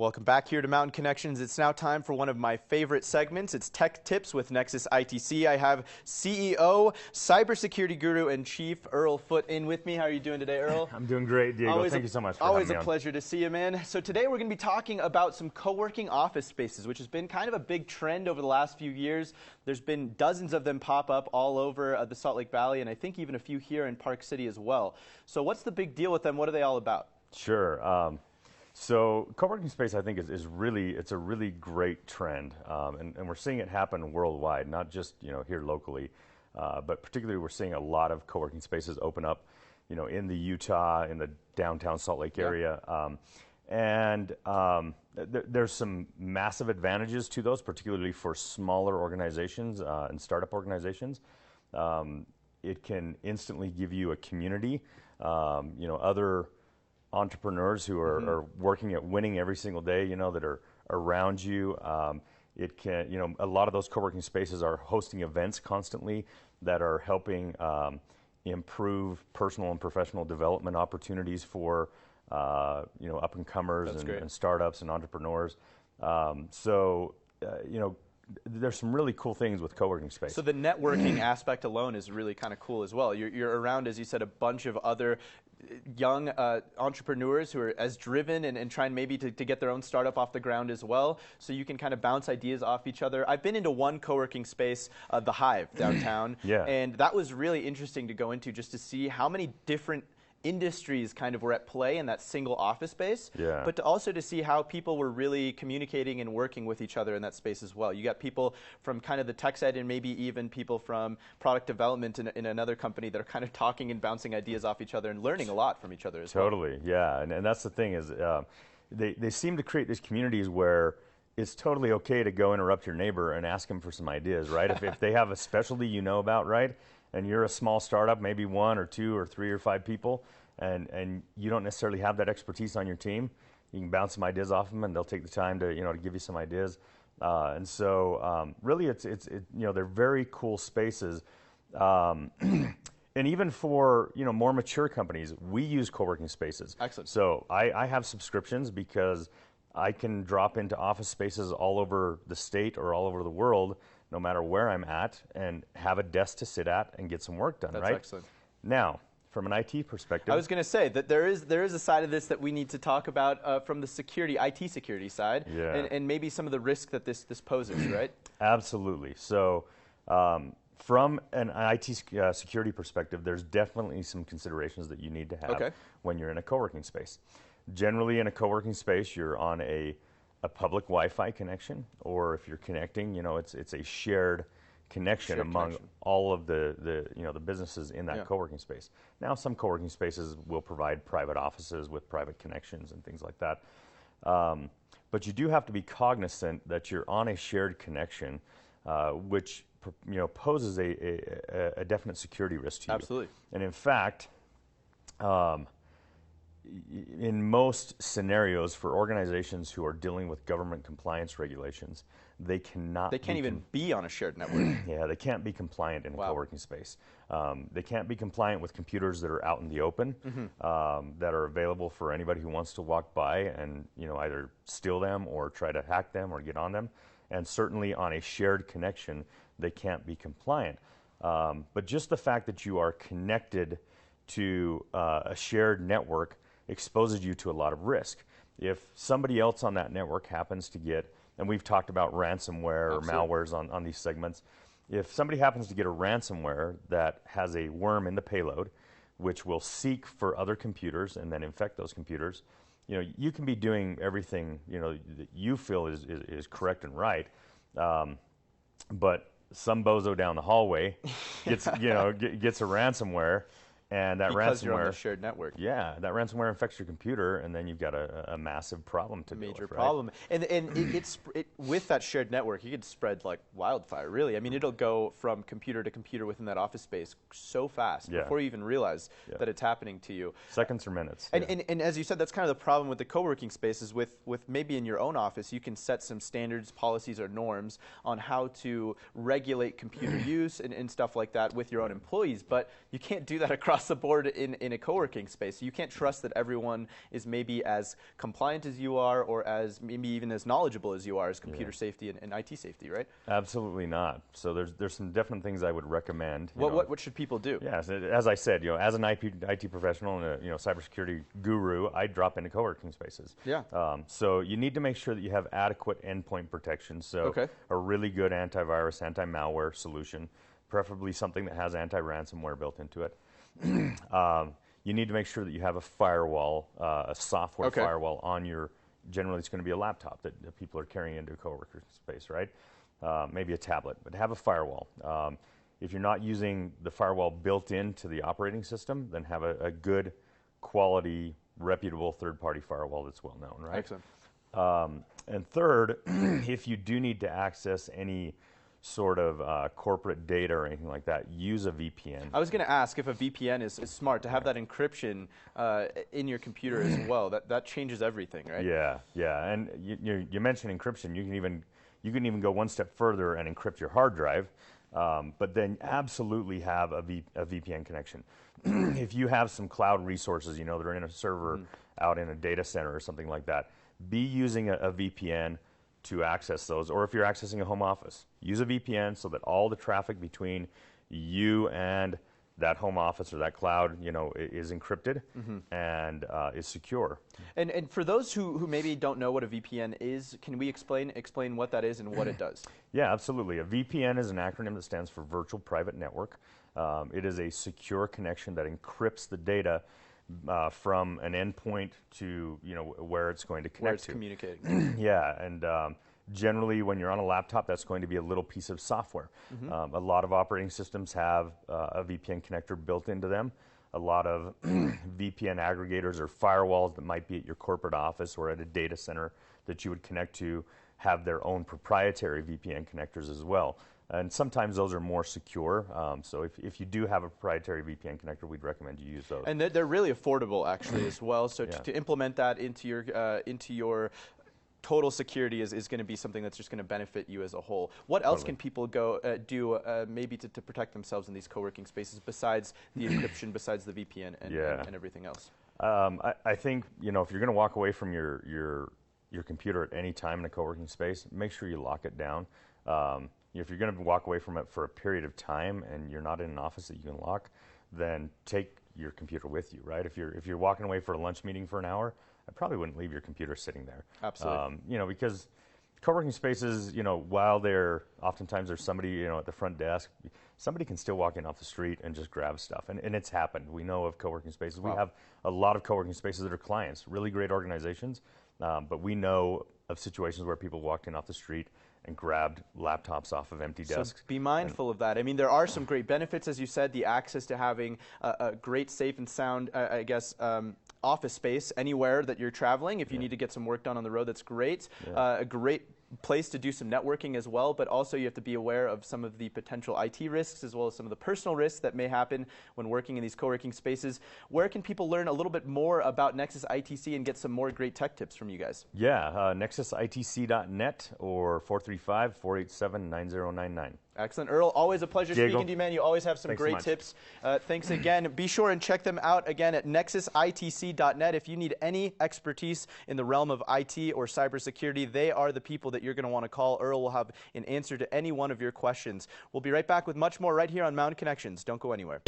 Welcome back here to Mountain Connections. It's now time for one of my favorite segments. It's Tech Tips with Nexus ITC. I have CEO, cybersecurity guru, and chief Earl Foote in with me. How are you doing today, Earl? I'm doing great, Diego. Thank you so much for having me on. Always a pleasure to see you, man. So today we're going to be talking about some co-working office spaces, which has been kind of a big trend over the last few years. There's been dozens of them pop up all over the Salt Lake Valley, and I think even a few here in Park City as well. So what's the big deal with them? What are they all about? Sure. So co-working space, I think, is really, it's a really great trend, and we're seeing it happen worldwide, not just here locally, but particularly we're seeing a lot of co-working spaces open up, in the Utah, in the downtown Salt Lake area, there's some massive advantages to those, particularly for smaller organizations and startup organizations. It can instantly give you a community, other entrepreneurs who are working at winning every single day, that are around you. It can, a lot of those co-working spaces are hosting events constantly that are helping improve personal and professional development opportunities for, up-and-comers and startups and entrepreneurs. There's some really cool things with co-working space. So the networking aspect alone is really kind of cool as well. You're around, as you said, a bunch of other young entrepreneurs who are as driven and trying maybe to get their own startup off the ground as well. So you can kind of bounce ideas off each other. I've been into one co-working space, the Hive Downtown, and that was really interesting to go into just to see how many different industries kind of were at play in that single office space, but also to see how people were really communicating and working with each other in that space as well. You got people from kind of the tech side and maybe even people from product development in another company that are kind of talking and bouncing ideas off each other and learning a lot from each other as well. Totally, yeah, and that's the thing is they seem to create these communities where it's totally okay to go interrupt your neighbor and ask them for some ideas, right? if they have a specialty about, right? And you're a small startup, maybe 1 or 2 or 3 or 5 people, and you don't necessarily have that expertise on your team, you can bounce some ideas off them, and they'll take the time to to give you some ideas. Really, they're very cool spaces. And even for more mature companies, we use co-working spaces. Excellent. So I have subscriptions because I can drop into office spaces all over the state or all over the world, no matter where I'm at, and have a desk to sit at and get some work done. That's right? Excellent. Now, from an IT perspective, I was going to say that there is a side of this that we need to talk about from the IT security side, and maybe some of the risk that this poses, right? Absolutely. So, from an IT security perspective, there's definitely some considerations that you need to have when you're in a co-working space. Generally, in a co-working space, you're on a public Wi-Fi connection, or if you're connecting, it's a shared connection among all of the businesses in that co-working space. Now, some co-working spaces will provide private offices with private connections and things like that. But you do have to be cognizant that you're on a shared connection, which poses a definite security risk to you. Absolutely. And in fact, in most scenarios for organizations who are dealing with government compliance regulations, they can't even be on a shared network. Yeah, they can't be compliant in a co-working space. They can't be compliant with computers that are out in the open, that are available for anybody who wants to walk by and either steal them or try to hack them or get on them. And certainly on a shared connection, they can't be compliant. But just the fact that you are connected to a shared network exposes you to a lot of risk. If somebody else on that network happens to get, and we've talked about ransomware or malwares on these segments, if somebody happens to get a ransomware that has a worm in the payload, which will seek for other computers and then infect those computers, you can be doing everything that you feel is correct and right, but some bozo down the hallway gets gets a ransomware. And that because ransomware, you're on a shared network. Yeah, that ransomware infects your computer, and then you've got a massive problem to deal with. Major problem. And with that shared network, you could spread like wildfire, really. I mean, it'll go from computer to computer within that office space so fast before you even realize that it's happening to you. Seconds or minutes. And as you said, that's kind of the problem with the co-working spaces. With maybe in your own office, you can set some standards, policies, or norms on how to regulate computer use and stuff like that with your own employees, but you can't do that across across the board in a co-working space. You can't trust that everyone is maybe as compliant as you are, or as maybe even as knowledgeable as you are as computer safety and IT safety, right? Absolutely not. So there's some definite things I would recommend. What should people do? Yeah, so as I said, as an IT professional and a cybersecurity guru, I drop into co-working spaces. Yeah. So you need to make sure that you have adequate endpoint protection. So a really good antivirus, anti-malware solution, preferably something that has anti-ransomware built into it. You need to make sure that you have a firewall, a software firewall on your. Generally, it's going to be a laptop that people are carrying into a coworker space, right? Maybe a tablet, but have a firewall. If you're not using the firewall built into the operating system, then have a good quality, reputable third-party firewall that's well known, right? Excellent. And third, if you do need to access any sort of corporate data or anything like that, use a VPN. I was going to ask if a VPN is smart to have that encryption in your computer as well. That changes everything, right? Yeah. And you mentioned encryption. You can even go one step further and encrypt your hard drive, but then absolutely have a VPN connection. If you have some cloud resources, that are in a server out in a data center or something like that, be using a VPN to access those. Or if you're accessing a home office, use a VPN so that all the traffic between you and that home office or that cloud, is encrypted and is secure. And for those who maybe don't know what a VPN is, can we explain what that is and what it does? Yeah, absolutely. A VPN is an acronym that stands for Virtual Private Network. It is a secure connection that encrypts the data from an endpoint to where it's going to connect where it's to. Communicating. Yeah, and generally when you're on a laptop, that's going to be a little piece of software. A lot of operating systems have a VPN connector built into them. A lot of VPN aggregators or firewalls that might be at your corporate office or at a data center that you would connect to have their own proprietary VPN connectors as well. And sometimes those are more secure. So if you do have a proprietary VPN connector, we'd recommend you use those. And they're really affordable, actually, as well. So to implement that into your total security is going to be something that's just going to benefit you as a whole. What else can people do maybe to protect themselves in these co-working spaces besides the encryption, besides the VPN and everything else? I think if you're going to walk away from your computer at any time in a co-working space, make sure you lock it down. If you're going to walk away from it for a period of time and you're not in an office that you can lock, then take your computer with you, right? If you're walking away for a lunch meeting for an hour, I probably wouldn't leave your computer sitting there. Absolutely. Because co-working spaces, while oftentimes there's somebody, at the front desk, somebody can still walk in off the street and just grab stuff. And it's happened. We know of co-working spaces. Wow. We have a lot of co-working spaces that are clients, really great organizations, but we know of situations where people walked in off the street and grabbed laptops off of empty desks. So be mindful of that. I mean, there are some great benefits, as you said, the access to having a great, safe and sound, office space anywhere that you're traveling. If you need to get some work done on the road, that's great. A great place to do some networking as well, but also you have to be aware of some of the potential IT risks as well as some of the personal risks that may happen when working in these co-working spaces. Where can people learn a little bit more about Nexus ITC and get some more great tech tips from you guys? Yeah, nexusitc.net or 435-487-9099. Excellent. Earl, always a pleasure speaking to you, man. You always have some great tips. Thanks again. Be sure and check them out again at nexusitc.net. If you need any expertise in the realm of IT or cybersecurity, they are the people that you're going to want to call. Earl will have an answer to any one of your questions. We'll be right back with much more right here on Mountain Connections. Don't go anywhere.